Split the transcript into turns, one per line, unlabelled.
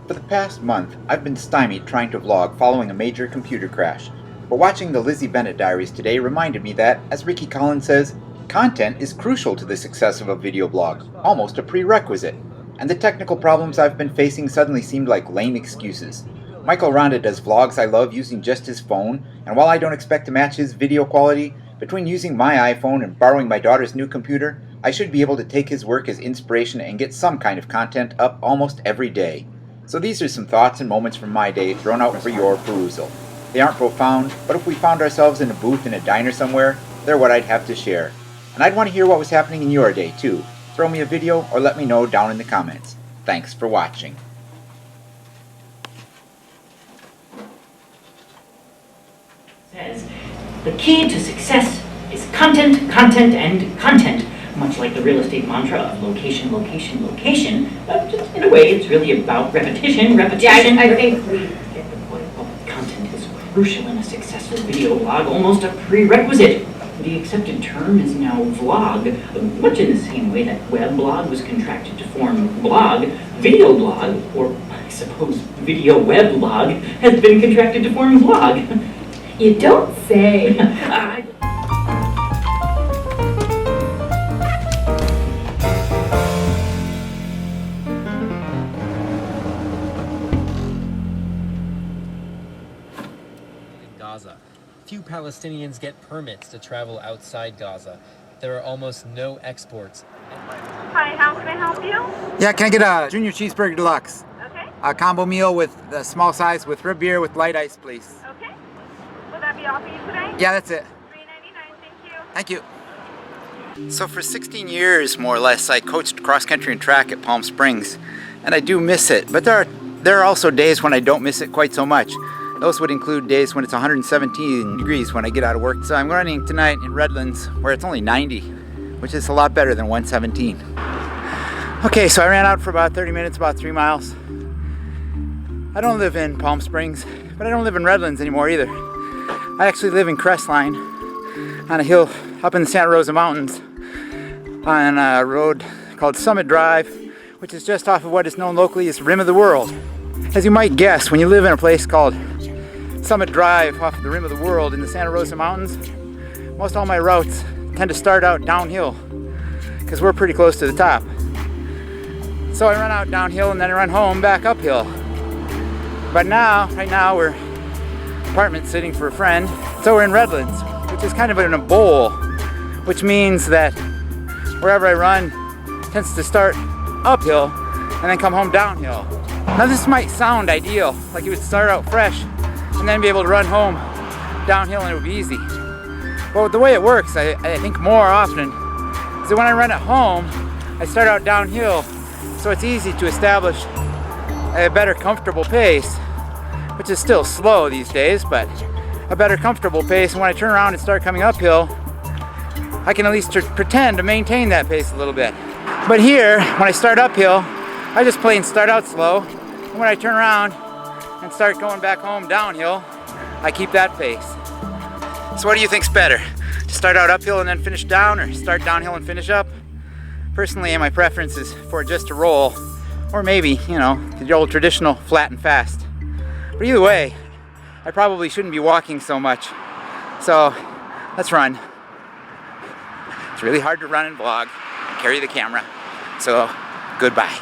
For the past month, I've been stymied trying to vlog following a major computer crash. But watching the Lizzie Bennett Diaries today reminded me that, as Ricky Collins says, content is crucial to the success of a video blog, almost a prerequisite. And the technical problems I've been facing suddenly seemed like lame excuses. Michael Ronda does vlogs I love using just his phone, and while I don't expect to match his video quality, between using my iPhone and borrowing my daughter's new computer, I should be able to take his work as inspiration and get some kind of content up almost every day. So these are some thoughts and moments from my day thrown out for your perusal. They aren't profound, but if we found ourselves in a booth in a diner somewhere, they're what I'd have to share. And I'd want to hear what was happening in your day too. Throw me a video or let me know down in the comments. Thanks for watching.
Says, the key to success is content, content, and content. Much like the real estate mantra of location, location, location, but just in a way it's really about repetition, repetition.
Yeah, I think we get the point.
Well, content is crucial in a successful video blog, almost a prerequisite. The accepted term is now vlog, much in the same way that web blog was contracted to form blog. Video blog, or I suppose video web blog, has been contracted to form vlog.
You don't say.
Gaza. Few Palestinians get permits to travel outside Gaza. There are almost no exports.
Hi, how can I help you?
Yeah, can I get a junior cheeseburger deluxe?
Okay,
A combo meal with the small size with root beer with light ice, please.
okay. Will that be all for you today?
Yeah, that's it.
$3.99, thank you.
Thank you. So for 16 years, more or less, I coached cross country and track at Palm Springs, and I do miss it. But there are also days when I don't miss it quite so much. Those would include days when it's 117 degrees when I get out of work. So I'm running tonight in Redlands, where it's only 90, which is a lot better than 117. Okay, so I ran out for about 30 minutes, about 3 miles. I don't live in Palm Springs, but I don't live in Redlands anymore either. I actually live in Crestline, on a hill up in the Santa Rosa Mountains, on a road called Summit Drive, which is just off of what is known locally as Rim of the World. As you might guess, when you live in a place called Summit Drive off of the Rim of the World in the Santa Rosa Mountains, most all my routes tend to start out downhill because we're pretty close to the top. So I run out downhill and then I run home back uphill. But now, right now, we're apartment sitting for a friend. So we're in Redlands, which is kind of in a bowl, which means that wherever I run tends to start uphill and then come home downhill. Now this might sound ideal, like you would start out fresh and then be able to run home downhill and it would be easy. But the way it works, I think more often, is that when I run at home, I start out downhill, so it's easy to establish a better comfortable pace, which is still slow these days, but a better comfortable pace. And when I turn around and start coming uphill, I can at least pretend to maintain that pace a little bit. But here, when I start uphill, I just plain start out slow, and when I turn around and start going back home downhill, I keep that pace. So what do you think's better? To start out uphill and then finish down, or start downhill and finish up? Personally, my preference is for just to roll, or maybe, the old traditional flat and fast. But either way, I probably shouldn't be walking so much. So let's run. It's really hard to run and vlog, carry the camera. So goodbye.